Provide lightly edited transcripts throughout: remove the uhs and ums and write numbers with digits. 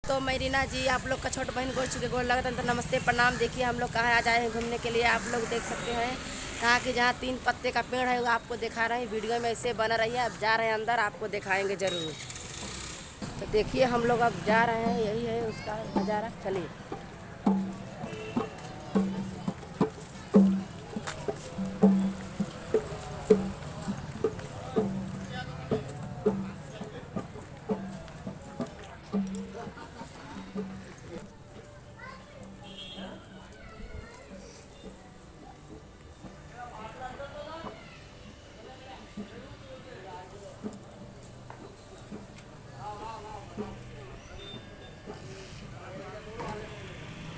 दोस्तों, मैं रीना जी आप लोग का छोट बहन गोष्ठ के गोड़ लगता तो नमस्ते प्रणाम। देखिए हम लोग कहाँ आज आए हैं घूमने के लिए। आप लोग देख सकते हैं कहाँ कि जहाँ 3 पत्ते का पेड़ है वो आपको दिखा रहे हैं। वीडियो में ऐसे बना रही है। अब जा रहे हैं अंदर, आपको दिखाएंगे ज़रूर। तो देखिए हम लोग अब जा रहे हैं, यही है उसका नज़ारा। चलिए।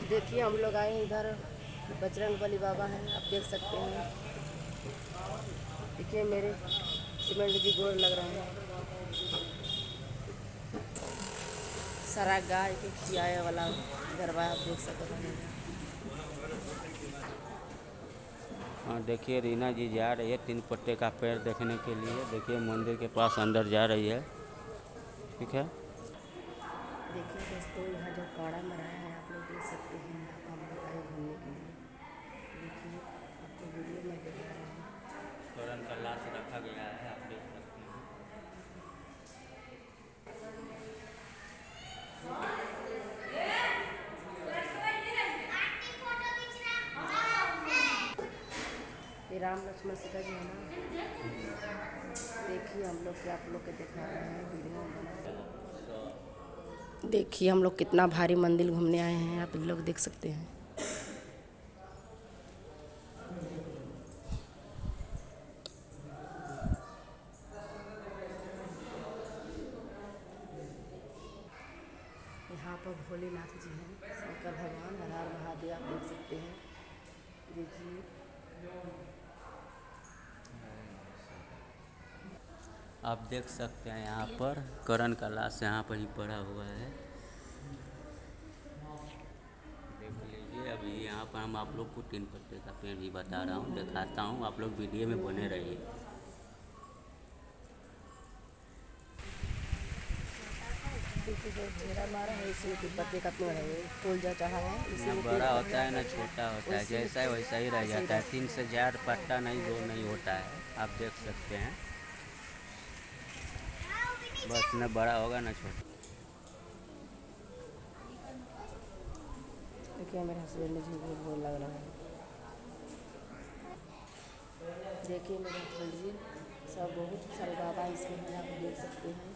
देखिए हम लोग आए हैं इधर, बजरंग बली बाबा हैं, आप देख सकते हैं। देखिए मेरे सीमेंट जी गोड़ लग रहे हैं। सारा गाय के खियाए वाला गरबा आप देख सकते हैं। हाँ, देखिए रीना जी जा रही है 3 पत्ते का पेड़ देखने के लिए। देखिए मंदिर के पास अंदर जा रही है। ठीक है। देखिए दोस्तों, यहाँ जो काड़ा मराया है आप लोग देख सकते हैं। यहाँ पर हम लोग आए घूमने के लिए। देखिए आपको वीडियो में दिखा रहे हैं। करण का लाश रखा गया है, आप देख सकते हैं। ये राम लक्ष्मण सीता जी है ना। देखिए हम लोग के आप लोग के दिखा रहे हैं वीडियो में बना। देखिए हम लोग कितना भारी मंदिर घूमने आए हैं, आप लोग देख सकते हैं। यहाँ पर भोलेनाथ जी हैं, शंकर भगवान, हर हर महादेव, आप देख सकते हैं। देखिए आप देख सकते हैं यहाँ पर करण का लाश यहाँ पर ही पड़ा हुआ है। देख लीजिए। अभी यहाँ पर हम आप लोग को 3 पत्ते का पेड़ भी बता रहा हूँ, दिखाता हूँ। आप लोग वीडियो में बने रहिए। जो घेरा मारा है इसमें 3 पत्ते का पेड़ है, वो फूल जो चाहा है ना इसी में बड़ा होता है ना छोटा होता है, जैसा है वैसा ही रह जाता है। 3 से ज़्यादा पत्ता नहीं, दो नहीं होता है, आप देख सकते हैं। बस न बड़ा होगा ना छोटा। देखिए मेरे हस्बैंड जी को बोल लग रहा है। देखिए मेरे हस्बैंड जी सब बहुत सारे बाबा इसमें हैं, आप देख सकते हैं।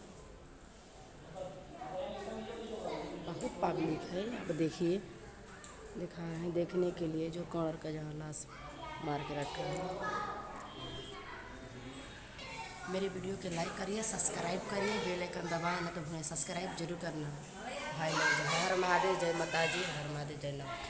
बहुत पब्लिक है, आप देखिए दिखा रहे हैं देखने के लिए। जो कौर का जहाँ लाश मार के रखा है। मेरे वीडियो के लाइक करिए, सब्सक्राइब करिए, बेल आइकन दबाएं ना तो भूलें सब्सक्राइब जरूर करना। भाई लोग जय हर महादेव, जय माता जी, हर महादेव, जय नमः।